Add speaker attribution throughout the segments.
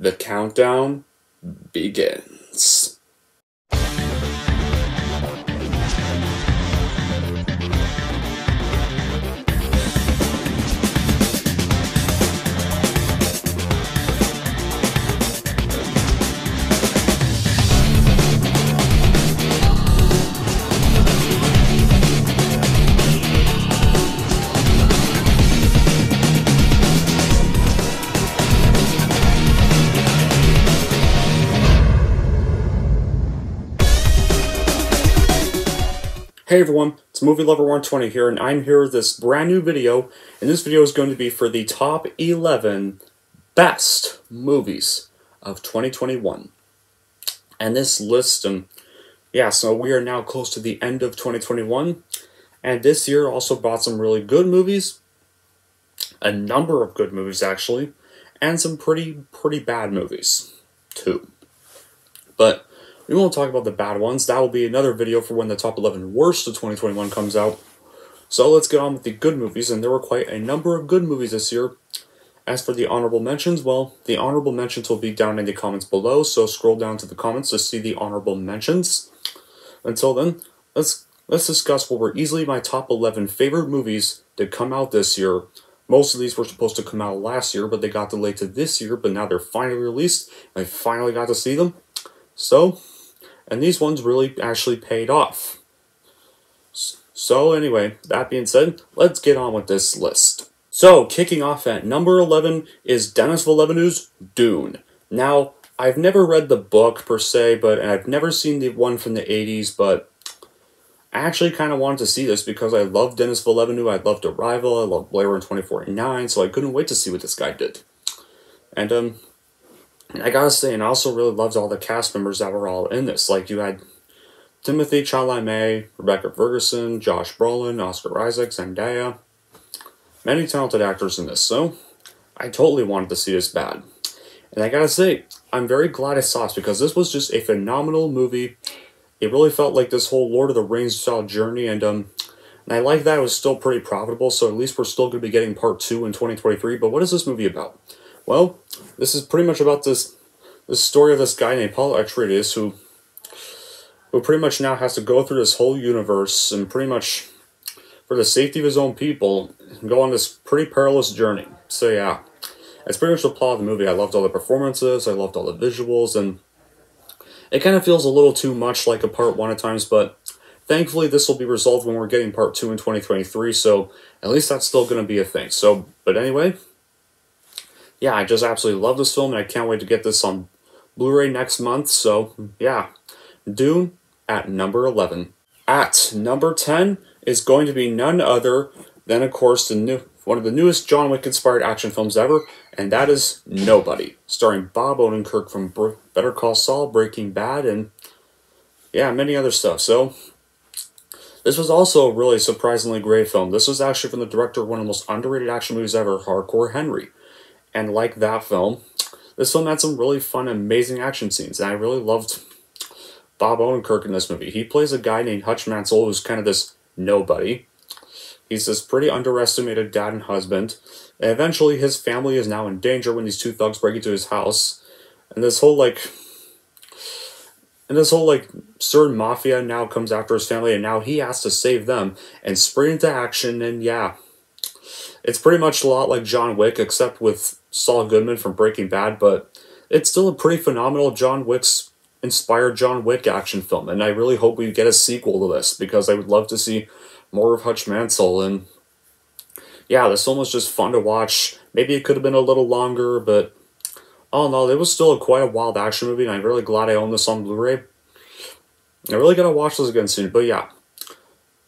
Speaker 1: The countdown begins. Hey everyone, it's Movie Lover 120 here, and I'm here with this brand new video, and this video is going to be for the top 11 best movies of 2021. And this list, so we are now close to the end of 2021, and this year also brought some really good movies, a number of good movies actually, and some pretty bad movies, too. But we won't talk about the bad ones. That will be another video for when the top 11 worst of 2021 comes out. So let's get on with the good movies, and there were quite a number of good movies this year. As for the honorable mentions, well, the honorable mentions will be down in the comments below, so scroll down to the comments to see the honorable mentions. Until then, let's discuss what were easily my top 11 favorite movies that come out this year. Most of these were supposed to come out last year, but they got delayed to this year, but now they're finally released, and I finally got to see them. And these ones really actually paid off. So anyway, that being said, let's get on with this list. So, kicking off at number 11 is Denis Villeneuve's Dune. Now, I've never read the book per se, and I've never seen the one from the 80s, but I actually kind of wanted to see this because I love Denis Villeneuve, I loved Arrival, I loved Blade Runner 2049, so I couldn't wait to see what this guy did. And I gotta say, and I also really loved all the cast members that were all in this. Like, you had Timothée Chalamet, Rebecca Ferguson, Josh Brolin, Oscar Isaac, Zendaya. Many talented actors in this, so I totally wanted to see this bad. And I gotta say, I'm very glad I saw this because this was just a phenomenal movie. It really felt like this whole Lord of the Rings style journey, and I like that it was still pretty profitable, so at least we're still going to be getting part 2 in 2023. But what is this movie about? Well, this is pretty much about this story of this guy named Paul Atreides who pretty much now has to go through this whole universe and pretty much, for the safety of his own people, go on this pretty perilous journey. So yeah, that's pretty much the plot of the movie. I loved all the performances, I loved all the visuals, and it kind of feels a little too much like a part 1 at times, but thankfully this will be resolved when we're getting part 2 in 2023, so at least that's still going to be a thing. So, but anyway, yeah, I just absolutely love this film, and I can't wait to get this on Blu-ray next month. So, yeah, Dune at number 11. At number 10 is going to be none other than, of course, one of the newest John Wick-inspired action films ever, and that is Nobody, starring Bob Odenkirk from Better Call Saul, Breaking Bad, and, yeah, many other stuff. So, this was also a really surprisingly great film. This was actually from the director of one of the most underrated action movies ever, Hardcore Henry. And like that film, this film had some really fun, amazing action scenes, and I really loved Bob Odenkirk in this movie. He plays a guy named Hutch Mansell, who's kind of this nobody. He's this pretty underestimated dad and husband, and eventually his family is now in danger when these two thugs break into his house, and this whole absurd mafia now comes after his family, and now he has to save them and spring into action. And yeah, it's pretty much a lot like John Wick, except with Saul Goodman from Breaking Bad, but it's still a pretty phenomenal inspired John Wick action film, and I really hope we get a sequel to this, because I would love to see more of Hutch Mansell. And yeah, this film was just fun to watch. Maybe it could have been a little longer, but all in all, it was still quite a wild action movie, and I'm really glad I own this on Blu-ray. I really gotta watch this again soon, but yeah.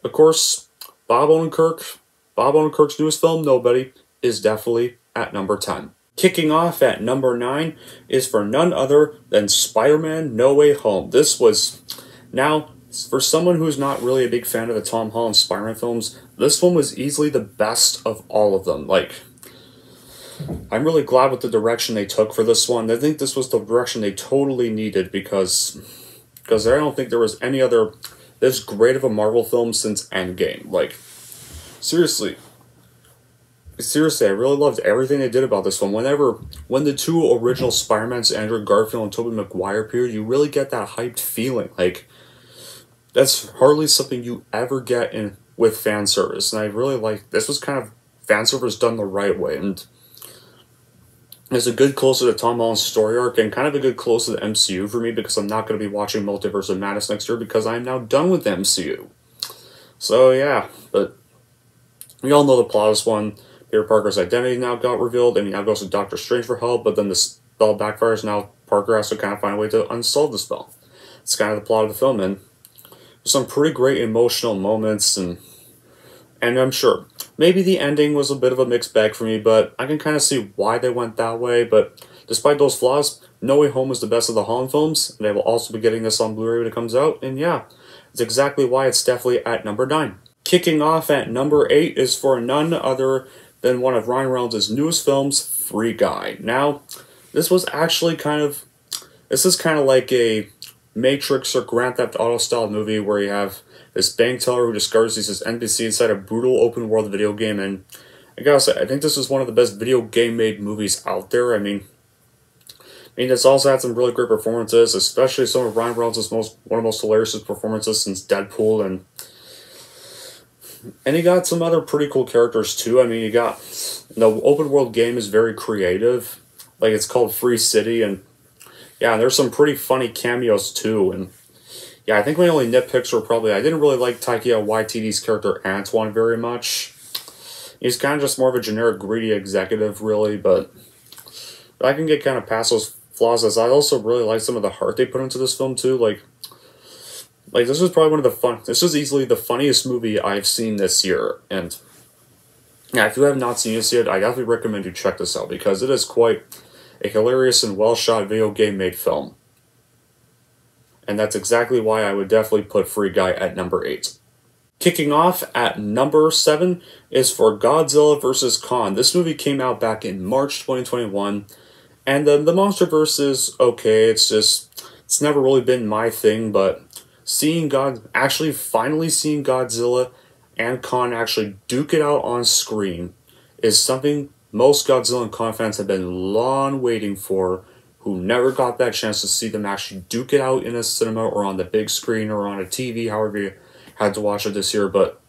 Speaker 1: Of course, Bob Odenkirk's newest film, Nobody, is definitely at number 10. Kicking off at number 9 is for none other than Spider-Man No Way Home. This was, now, for someone who's not really a big fan of the Tom Holland Spider-Man films, this one was easily the best of all of them. Like, I'm really glad with the direction they took for this one. I think this was the direction they totally needed, because I don't think there was any other this great of a Marvel film since Endgame. Like, seriously. seriously, I really loved everything they did about this one. When the two original Spider-Mans, Andrew Garfield and Tobey Maguire, appeared, you really get that hyped feeling. Like, that's hardly something you ever get in with fan service, and I really like this. Was kind of fan service done the right way, and it's a good close to the Tom Holland story arc, and kind of a good close to the MCU for me, because I'm not going to be watching Multiverse of Madness next year because I'm now done with the MCU. So yeah, but we all know the plot of this one. Peter Parker's identity now got revealed, and he now goes to Doctor Strange for help, but then the spell backfires. Now Parker has to kind of find a way to unsolve the spell. It's kind of the plot of the film, and there's some pretty great emotional moments, and I'm sure maybe the ending was a bit of a mixed bag for me, but I can kind of see why they went that way. But despite those flaws, No Way Home is the best of the Holland films, and they will also be getting this on Blu-ray when it comes out, and yeah, it's exactly why it's definitely at number 9. Kicking off at number 8 is for none other than one of Ryan Reynolds' newest films, Free Guy. Now, this is kind of like a Matrix or Grand Theft Auto style movie where you have this bank teller who discovers he's this NPC inside a brutal open world video game, and I gotta say, I think this is one of the best video game made movies out there. I mean, it's also had some really great performances, especially some of Ryan Reynolds' one of the most hilarious performances since Deadpool, and you got some other pretty cool characters too. I mean, the open world game is very creative, like it's called Free City, and yeah, and there's some pretty funny cameos too, and yeah, I think my only nitpicks were probably I didn't really like Taika Waititi's character Antoine very much. He's kind of just more of a generic greedy executive, really, but I can get kind of past those flaws. As I also really like some of the heart they put into this film too, like this is probably this is easily the funniest movie I've seen this year, and yeah, if you have not seen this yet, I definitely recommend you check this out, because it is quite a hilarious and well-shot video game made film. And that's exactly why I would definitely put Free Guy at number 8. Kicking off at number 7 is for Godzilla vs. Kong. This movie came out back in March 2021, and the MonsterVerse is okay. It's never really been my thing, but finally seeing Godzilla and Kong actually duke it out on screen is something most Godzilla and Kong fans have been long waiting for, who never got that chance to see them actually duke it out in a cinema or on the big screen or on a TV, however you had to watch it this year. But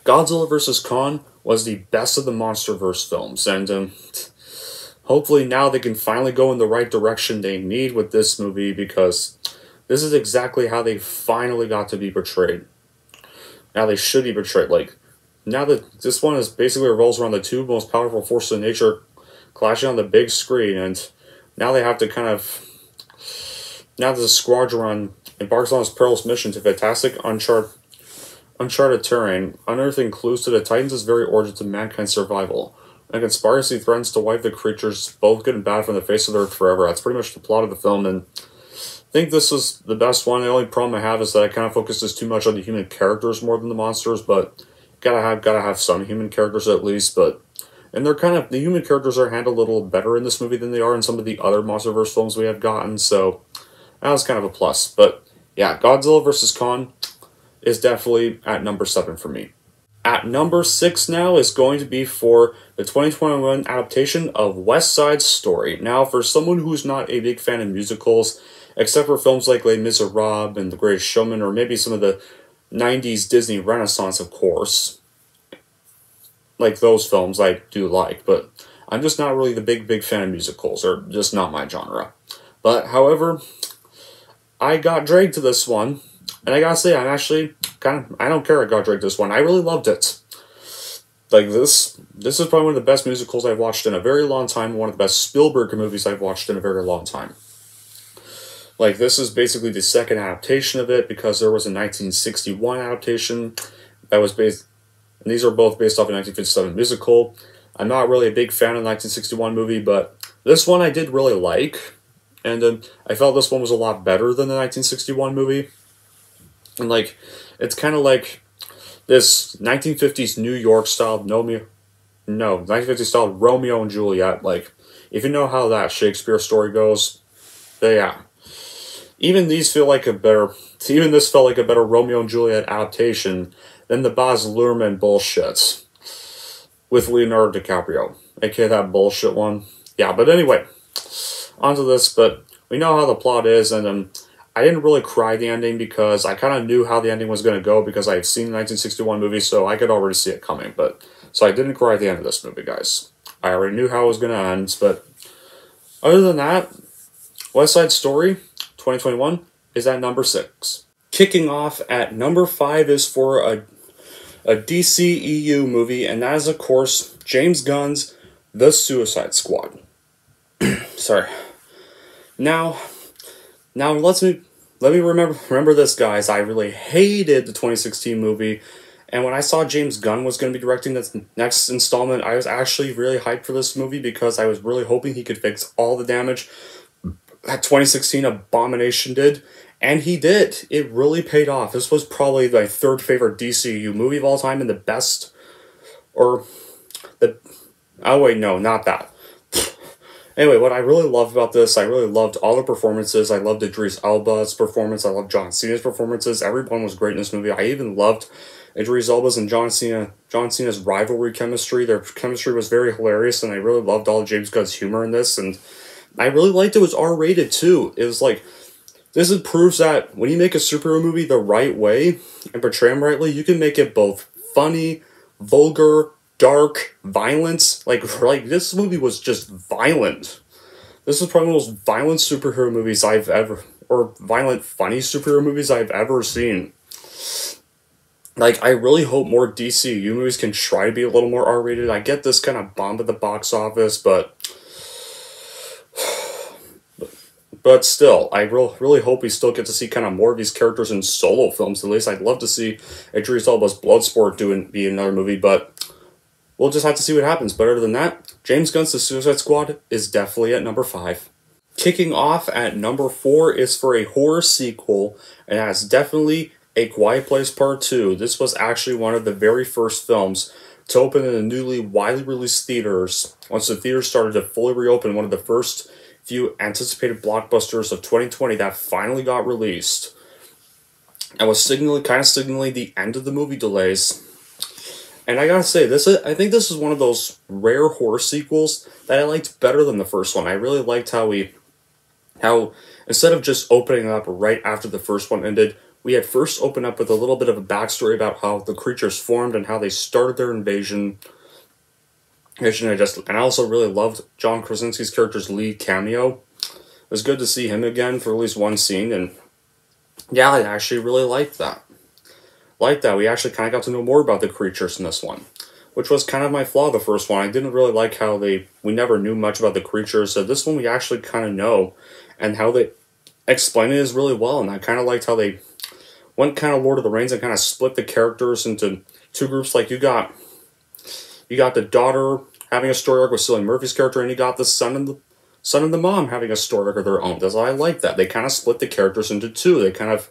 Speaker 1: Godzilla vs. Kong was the best of the MonsterVerse films, and hopefully now they can finally go in the right direction they need with this movie, because this is exactly how they finally got to be portrayed. Now they should be portrayed. Like, now that this one is basically revolves around the two most powerful forces of nature clashing on the big screen, and now they have to now that the squadron embarks on its perilous mission to fantastic uncharted terrain, unearthing clues to the Titans' very origin to mankind's survival, and conspiracy threatens to wipe the creatures, both good and bad, from the face of the earth forever. That's pretty much the plot of the film, and I think this is the best one. The only problem I have is that it kind of focuses too much on the human characters more than the monsters, but gotta have some human characters at least. But and the human characters are handled a little better in this movie than they are in some of the other MonsterVerse films we have gotten, so that was kind of a plus. But yeah, Godzilla vs. Kong is definitely at number 7 for me. At number 6 now is going to be for the 2021 adaptation of West Side Story. Now, for someone who's not a big fan of musicals, except for films like Les Miserables and The Greatest Showman, or maybe some of the 90s Disney Renaissance, of course, like those films I do like, but I'm just not really the big fan of musicals, or just not my genre. But, however, I got dragged to this one, and I gotta say, I don't care I got dragged to this one. I really loved it. Like, this is probably one of the best musicals I've watched in a very long time, one of the best Spielberg movies I've watched in a very long time. Like, this is basically the second adaptation of it, because there was a 1961 adaptation that was based, and these are both based off a 1957 musical. I'm not really a big fan of the 1961 movie, but this one I did really like, and I felt this one was a lot better than the 1961 movie. And, like, it's kind of like this 1950s New York style 1950s style Romeo and Juliet. Like, if you know how that Shakespeare story goes, yeah. Even this felt like a better Romeo and Juliet adaptation than the Baz Luhrmann bullshit. with Leonardo DiCaprio, aka that bullshit one. Yeah, but anyway, onto this, but we know how the plot is, and I didn't really cry at the ending because I kind of knew how the ending was going to go because I've seen the 1961 movie, so I could already see it coming, but, so I didn't cry at the end of this movie, guys. I already knew how it was going to end, but other than that, West Side Story 2021 is at number 6. Kicking off at number 5 is for a DCEU movie, and that is, of course, James Gunn's The Suicide Squad. Sorry. Now let me remember this, guys. I really hated the 2016 movie, and when I saw James Gunn was going to be directing this next installment, I was actually really hyped for this movie because I was really hoping he could fix all the damage that 2016 Abomination did, and he did. It really paid off. This was probably my 3rd favorite DCU movie of all time, and the best, oh wait, no, not that. Anyway, what I really loved about this, I really loved all the performances. I loved Idris Elba's performance. I loved John Cena's performances. Everyone was great in this movie. I even loved Idris Elba's and John Cena's rivalry chemistry. Their chemistry was very hilarious, and I really loved all of James Gunn's humor in this, and I really liked it was R-rated too. It was like, this proves that when you make a superhero movie the right way and portray them rightly, you can make it both funny, vulgar, dark, violence. Like this movie was just violent. This is probably the most violent superhero movies or violent, funny superhero movies I've ever seen. Like, I really hope more DCU movies can try to be a little more R-rated. I get this kind of bomb at the box office, but still, I really hope we still get to see kind of more of these characters in solo films. At least I'd love to see Idris Elba's Bloodsport be another movie, but we'll just have to see what happens. But other than that, James Gunn's The Suicide Squad is definitely at number 5. Kicking off at number 4 is for a horror sequel, and that's definitely A Quiet Place Part 2. This was actually one of the very first films to open in the newly widely released theaters. Once the theaters started to fully reopen, one of the first few anticipated blockbusters of 2020 that finally got released, and was kind of signaling the end of the movie delays. And I gotta say, I think this is one of those rare horror sequels that I liked better than the first one. I really liked how instead of just opening up right after the first one ended, we had first opened up with a little bit of a backstory about how the creatures formed and how they started their invasion. And I also really loved John Krasinski's character's lead cameo. It was good to see him again for at least one scene, and yeah, I actually really liked that. We actually kind of got to know more about the creatures in this one, which was kind of my flaw the first one. I didn't really like how we never knew much about the creatures, so this one we actually kind of know, and how they explain it is really well, and I kind of liked how they went kind of Lord of the Rings and kind of split the characters into 2 groups. Like, you got the daughter having a story arc with Cillian Murphy's character, and you got the son and the mom having a story arc of their own. I like that. They kind of split the characters into 2. They kind of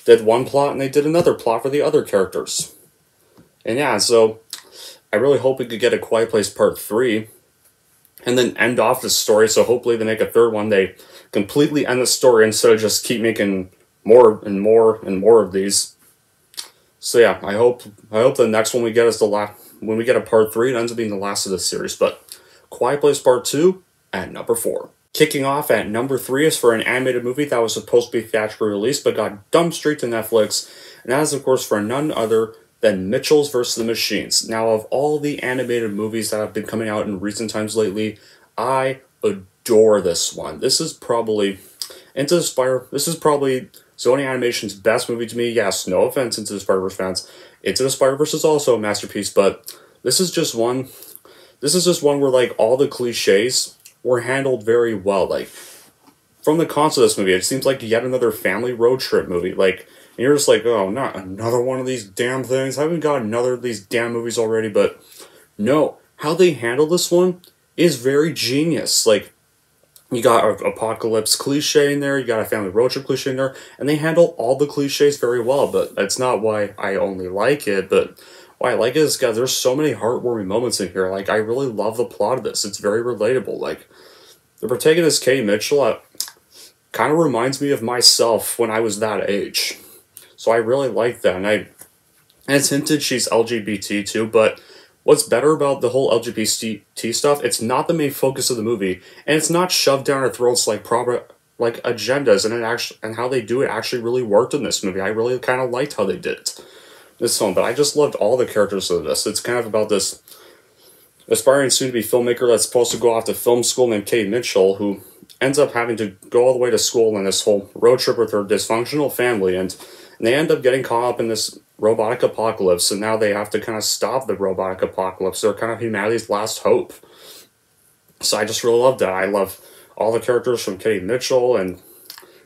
Speaker 1: did one plot, and they did another plot for the other characters. And yeah, so I really hope we could get A Quiet Place Part 3, and then end off the story, so hopefully they make a 3rd one. They completely end the story instead of just keep making more and more and more of these. So yeah, I hope the next one we get is when we get a Part 3, it ends up being the last of this series. But Quiet Place Part 2 at number 4. Kicking off at number 3 is for an animated movie that was supposed to be theatrically released but got dumped straight to Netflix, and that is, of course, for none other than Mitchells vs. the Machines. Now, of all the animated movies that have been coming out in recent times lately, I adore this one. This is probably Sony Animation's best movie to me. Yes, no offense Into the Spider-Verse fans. Into the Spider-Verse is also a masterpiece, but this is just one where, like, all the cliches were handled very well. Like, from the concept of this movie, it seems like yet another family road trip movie. Like, and you're just like, oh, not another one of these damn things. I haven't got another of these damn movies already, but no. How they handle this one is very genius. Like, you got an apocalypse cliche in there, you got a family road trip cliche in there, and they handle all the cliches very well, but that's not why I only like it, but why I like it is, guys, there's so many heartwarming moments in here. Like, I really love the plot of this. It's very relatable. Like, the protagonist, Kay Mitchell, kind of reminds me of myself when I was that age. So I really like that, and it's hinted she's LGBT too, but what's better about the whole LGBT stuff, it's not the main focus of the movie, and it's not shoved down our throats like proper like agendas, and it actually, and how they do it actually really worked in this movie. I really kind of liked how they did it, this film, but I just loved all the characters of this. It's kind of about this aspiring soon-to-be filmmaker that's supposed to go off to film school named Katie Mitchell, who ends up having to go all the way to school on this whole road trip with her dysfunctional family, and they end up getting caught up in this robotic apocalypse, and now they have to kind of stop the robotic apocalypse. They're kind of humanity's last hope. So I just really love that. I love all the characters from Katie Mitchell, and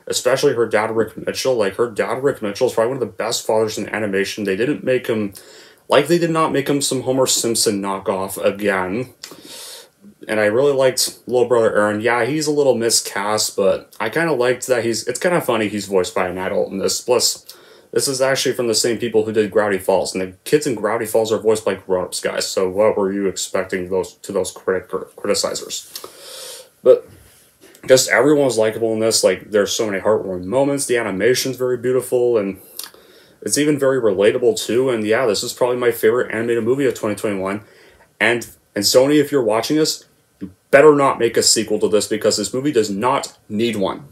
Speaker 1: especially her dad, Rick Mitchell. Like, her dad, Rick Mitchell, is probably one of the best fathers in animation. They didn't make him, like, they did not make him some Homer Simpson knockoff again. And I really liked little brother Aaron. Yeah, he's a little miscast, but I kind of liked that it's kind of funny he's voiced by an adult in this. Plus, this is actually from the same people who did Gravity Falls, and the kids in Gravity Falls are voiced by grown-ups, guys. So what were you expecting those criticizers? But just everyone was likable in this. Like, there's so many heartwarming moments. The animation's very beautiful, and it's even very relatable too. And yeah, this is probably my favorite animated movie of 2021. And Sony, if you're watching this, you better not make a sequel to this, because this movie does not need one.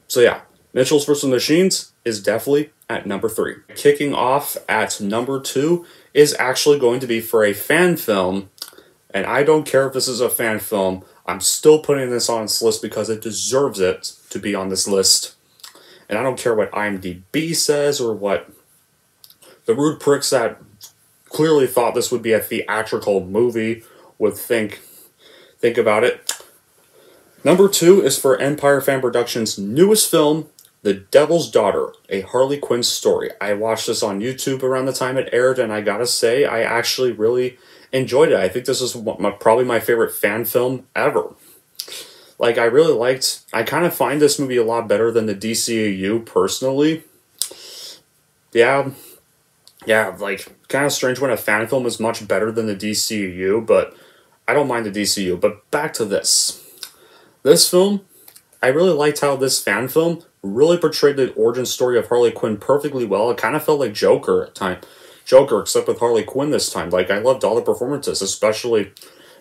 Speaker 1: So yeah, Mitchell's vs. Machines is definitely at number 3. Kicking off at number 2 is actually going to be for a fan film, and I don't care if this is a fan film, I'm still putting this on this list because it deserves it to be on this list. And I don't care what IMDb says or what the rude pricks that clearly thought this would be a theatrical movie would think about it. Number 2 is for Empire Fan Productions' newest film, The Devil's Daughter, a Harley Quinn story. I watched this on YouTube around the time it aired, and I gotta say, I actually really enjoyed it. I think this is probably my favorite fan film ever. Like, I kind of find this movie a lot better than the DCEU, personally. Yeah, like, kind of strange when a fan film is much better than the DCEU, but I don't mind the DCEU. But back to this. This film, I really liked how this fan film really portrayed the origin story of Harley Quinn perfectly well. It kind of felt like Joker at times. Joker, except with Harley Quinn this time. Like, I loved all the performances, especially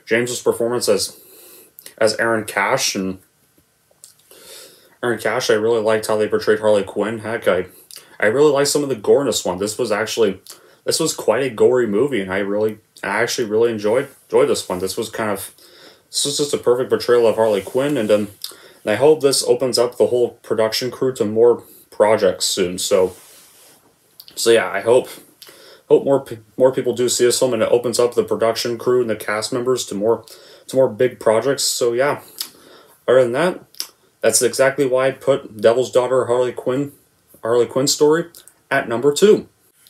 Speaker 1: James's performance as Aaron Cash. And Aaron Cash, I really liked how they portrayed Harley Quinn. Heck, I really liked some of the gore in this one. This was quite a gory movie, and I actually really enjoyed this one. This was just a perfect portrayal of Harley Quinn, and I hope this opens up the whole production crew to more projects soon. So yeah, I hope more people do see this film, and it opens up the production crew and the cast members to more big projects. So yeah, other than that, that's exactly why I put Devil's Daughter, Harley Quinn story at number 2.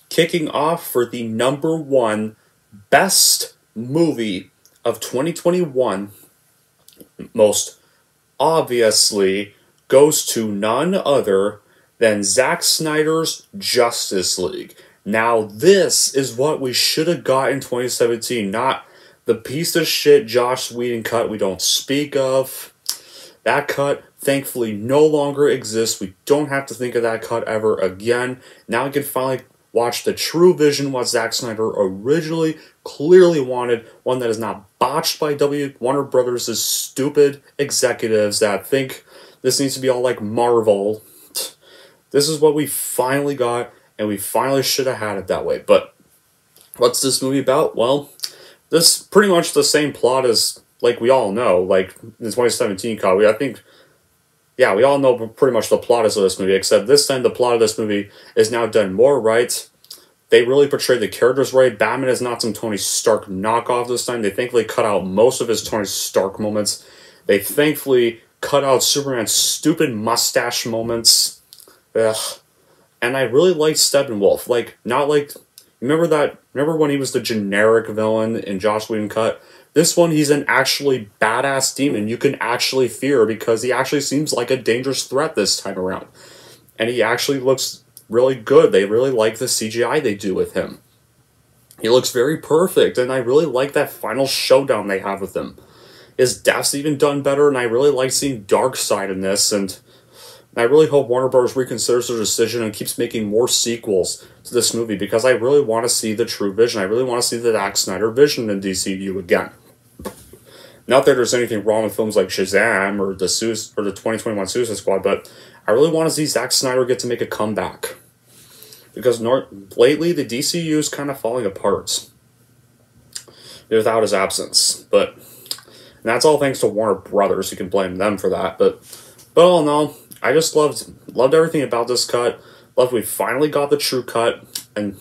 Speaker 1: Kicking off for the number 1 best movie of 2021, most obviously goes to none other than Zack Snyder's Justice League. Now, this is what we should have got in 2017, not the piece of shit Joss Whedon cut we don't speak of. That cut, thankfully, no longer exists. We don't have to think of that cut ever again. Now we can finally watch the true vision what Zack Snyder originally clearly wanted, one that is not botched by Warner Brothers' stupid executives that think this needs to be all like Marvel. This is what we finally got, and we finally should have had it that way. But what's this movie about? Well, this is pretty much the same plot as, like, we all know, like, the 2017 cut. We all know pretty much the plot is of this movie, except this time the plot of this movie is now done more right. They really portrayed the characters right. Batman is not some Tony Stark knockoff this time. They thankfully cut out most of his Tony Stark moments. They thankfully cut out Superman's stupid mustache moments. Ugh. And I really liked Steppenwolf. Like, not like... Remember when he was the generic villain in Joss Whedon cut? This one, he's an actually badass demon you can actually fear, because he actually seems like a dangerous threat this time around. And he actually looks really good. They really like the CGI they do with him. He looks very perfect, and I really like that final showdown they have with him. His death's even done better, and I really like seeing Darkseid in this, and And I really hope Warner Bros. Reconsiders their decision and keeps making more sequels to this movie, because I really want to see the true vision. I really want to see the Zack Snyder vision in DCU again. Not that there's anything wrong with films like Shazam or the 2021 Suicide Squad, but I really want to see Zack Snyder get to make a comeback. Because lately, the DCU is kind of falling apart without his absence. But that's all thanks to Warner Brothers. You can blame them for that. But all in all, I just loved everything about this cut. Loved we finally got the true cut. And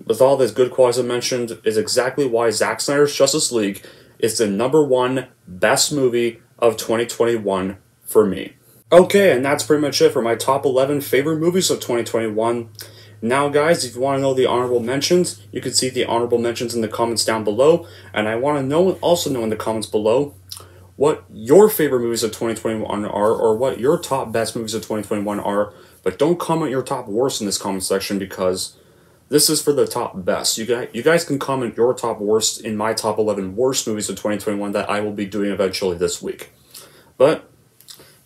Speaker 1: with all this good qualities I mentioned, is exactly why Zack Snyder's Justice League is the #1 best movie of 2021 for me. Okay, and that's pretty much it for my top 11 favorite movies of 2021. Now, guys, if you want to know the honorable mentions, you can see the honorable mentions in the comments down below. And I want to also know in the comments below what your favorite movies of 2021 are, or what your top best movies of 2021 are. But don't comment your top worst in this comment section, because this is for the top best. You guys can comment your top worst in my top 11 worst movies of 2021 that I will be doing eventually this week. But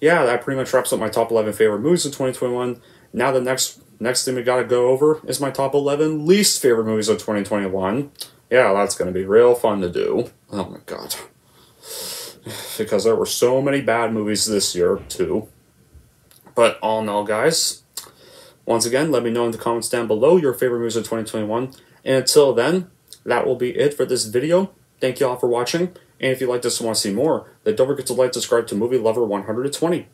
Speaker 1: yeah, that pretty much wraps up my top 11 favorite movies of 2021. Now the next thing we gotta go over is my top 11 least favorite movies of 2021. Yeah, that's gonna be real fun to do. Oh my god. Because there were so many bad movies this year, too. But all in all, guys, once again, let me know in the comments down below your favorite movies of 2021. And until then, that will be it for this video. Thank you all for watching. And if you like this and want to see more, then don't forget to like, subscribe to Movie Lover 120.